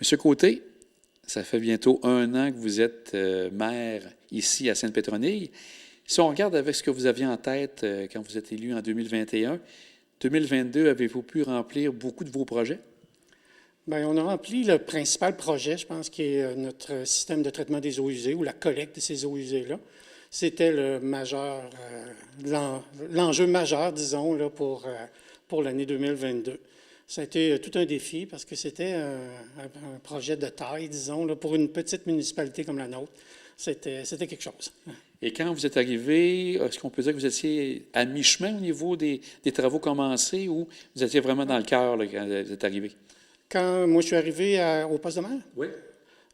Monsieur Côté, ça fait bientôt 1 an que vous êtes maire ici à Sainte-Pétronille. Si on regarde avec ce que vous aviez en tête quand vous êtes élu en 2021, 2022, avez-vous pu remplir beaucoup de vos projets? Bien, on a rempli le principal projet, je pense, qui est notre système de traitement des eaux usées ou la collecte de ces eaux usées-là. C'était le majeur, l'enjeu majeur, disons, là, pour l'année 2022. Ça a été tout un défi parce que c'était un projet de taille, disons, là, pour une petite municipalité comme la nôtre. C'était quelque chose. Et quand vous êtes arrivé, est-ce qu'on peut dire que vous étiez à mi-chemin au niveau des travaux commencés ou vous étiez vraiment dans le cœur là, quand vous êtes arrivé? Quand moi je suis arrivé au poste de maire, Oui.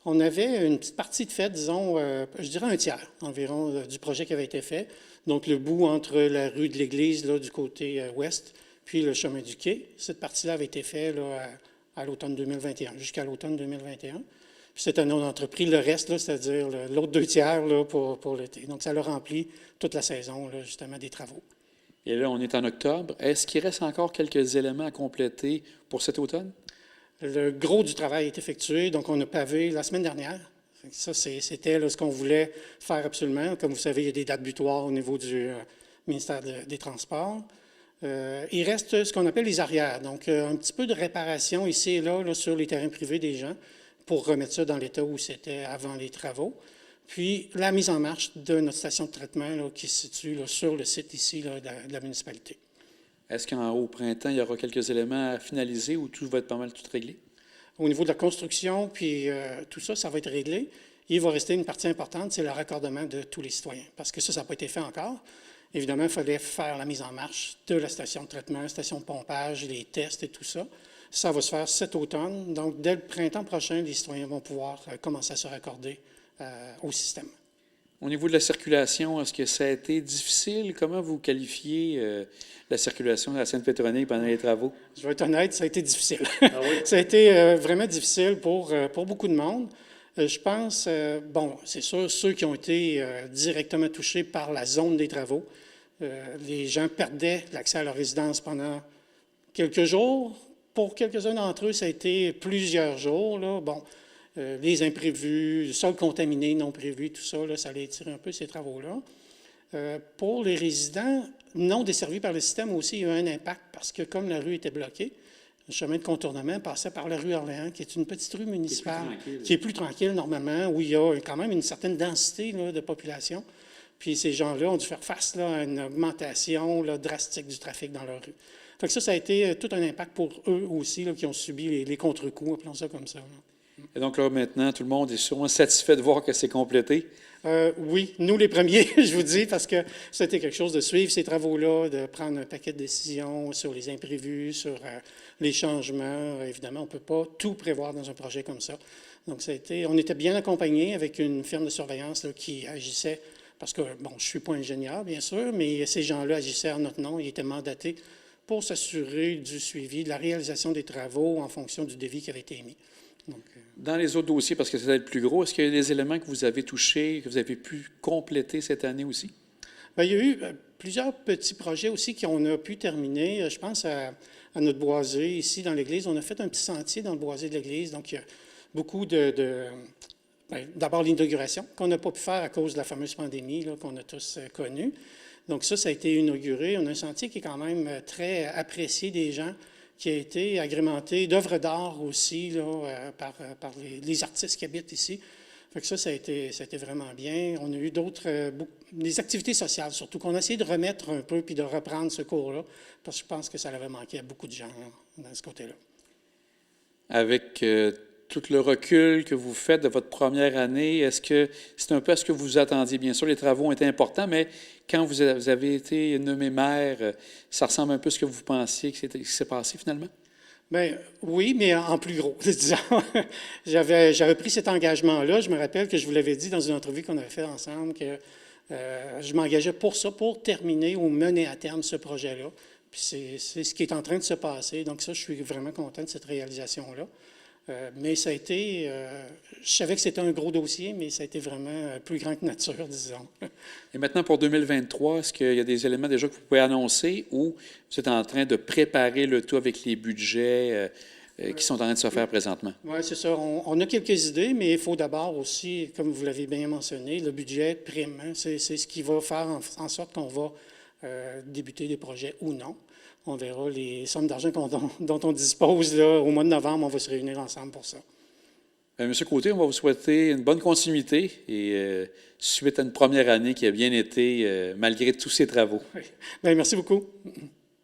on avait une petite partie de fait, disons, je dirais un tiers environ du projet qui avait été fait. Donc le bout entre la rue de l'Église, là, du côté ouest, puis le chemin du quai. Cette partie-là avait été faite là, à l'automne 2021, jusqu'à l'automne 2021. Puis c'était un entrepris le reste, là, c'est-à-dire l'autre 2 tiers là, pour l'été. Donc ça l'a rempli toute la saison, là, justement, des travaux. Et là, on est en octobre. Est-ce qu'il reste encore quelques éléments à compléter pour cet automne? Le gros du travail est effectué, donc on a pavé la semaine dernière. Ça, c'était là, ce qu'on voulait faire absolument. Comme vous savez, il y a des dates butoirs au niveau du ministère des Transports. Il reste ce qu'on appelle les arrières, donc un petit peu de réparation ici et là, sur les terrains privés des gens pour remettre ça dans l'état où c'était avant les travaux. Puis la mise en marche de notre station de traitement là, qui se situe là, sur le site ici là, de la municipalité. Est-ce qu'au printemps, il y aura quelques éléments à finaliser ou tout va être pas mal tout réglé? Au niveau de la construction, puis tout ça, ça va être réglé. Il va rester une partie importante, c'est le raccordement de tous les citoyens, parce que ça n'a pas été fait encore. Évidemment, il fallait faire la mise en marche de la station de traitement, la station de pompage, les tests et tout ça. Ça va se faire cet automne. Donc, dès le printemps prochain, les citoyens vont pouvoir commencer à se raccorder au système. Au niveau de la circulation, est-ce que ça a été difficile? Comment vous qualifiez la circulation à Sainte-Pétronille pendant les travaux? Je vais être honnête, ça a été difficile. Ah oui? Ça a été vraiment difficile pour beaucoup de monde. Je pense, bon, c'est sûr, ceux qui ont été directement touchés par la zone des travaux, les gens perdaient l'accès à leur résidence pendant quelques jours. Pour quelques-uns d'entre eux, ça a été plusieurs jours. Là. Bon, les imprévus, le sol contaminé, non prévu, tout ça, là, ça allait étirer un peu ces travaux-là. Pour les résidents non desservis par le système aussi, il y a eu un impact parce que comme la rue était bloquée, le chemin de contournement passait par la rue Orléans, qui est une petite rue municipale, qui est plus tranquille normalement, où il y a quand même une certaine densité là, de population. Puis ces gens-là ont dû faire face là, à une augmentation là, drastique du trafic dans leur rue. Fait que ça a été tout un impact pour eux aussi, là, qui ont subi les contre-coups, appelons ça comme ça. Là. Et donc là, maintenant, tout le monde est sûrement satisfait de voir que c'est complété? Oui, nous les premiers, je vous dis, parce que c'était quelque chose de suivre ces travaux-là, de prendre un paquet de décisions sur les imprévus, sur les changements. Évidemment, on ne peut pas tout prévoir dans un projet comme ça. Donc, on était bien accompagnés avec une firme de surveillance là, qui agissait, parce que, bon, je ne suis pas ingénieur, bien sûr, mais ces gens-là agissaient en notre nom, ils étaient mandatés pour s'assurer du suivi, de la réalisation des travaux en fonction du devis qui avait été émis. Donc, dans les autres dossiers, parce que c'est le plus gros, est-ce qu'il y a des éléments que vous avez touchés, que vous avez pu compléter cette année aussi? Bien, il y a eu plusieurs petits projets aussi qu'on a pu terminer. Je pense à notre boisé ici dans l'église. On a fait un petit sentier dans le boisé de l'église. Donc, il y a beaucoup d'abord, l'inauguration qu'on n'a pas pu faire à cause de la fameuse pandémie là, qu'on a tous connue. Donc, ça a été inauguré. On a un sentier qui est quand même très apprécié des gens, qui a été agrémenté d'œuvres d'art aussi là, par les artistes qui habitent ici. Fait que ça a été vraiment bien. On a eu des activités sociales surtout, qu'on a essayé de remettre un peu puis de reprendre ce cours-là, parce que je pense que ça avait manqué à beaucoup de gens là, dans ce côté-là. Avec tout le recul que vous faites de votre première année, est-ce que c'est un peu à ce que vous attendiez? Bien sûr, les travaux ont été importants, mais quand vous avez été nommé maire, ça ressemble un peu à ce que vous pensiez qui s'est passé finalement? Bien, oui, mais en plus gros, disons. J'avais pris cet engagement-là. Je me rappelle que je vous l'avais dit dans une entrevue qu'on avait faite ensemble, que je m'engageais pour ça, pour terminer ou mener à terme ce projet-là. Puis c'est ce qui est en train de se passer. Donc ça, je suis vraiment content de cette réalisation-là. Mais ça a été, je savais que c'était un gros dossier, mais ça a été vraiment plus grand que nature, disons. Et maintenant, pour 2023, est-ce qu'il y a des éléments déjà que vous pouvez annoncer ou vous êtes en train de préparer le tout avec les budgets qui sont en train de se faire présentement. Oui, c'est ça. On a quelques idées, mais il faut d'abord aussi, comme vous l'avez bien mentionné, le budget prime. Hein. C'est ce qui va faire en sorte qu'on va débuter des projets ou non. On verra les sommes d'argent dont on dispose là, au mois de novembre. On va se réunir ensemble pour ça. Monsieur Côté, on va vous souhaiter une bonne continuité et suite à une première année qui a bien été malgré tous ces travaux. Oui. Bien, merci beaucoup.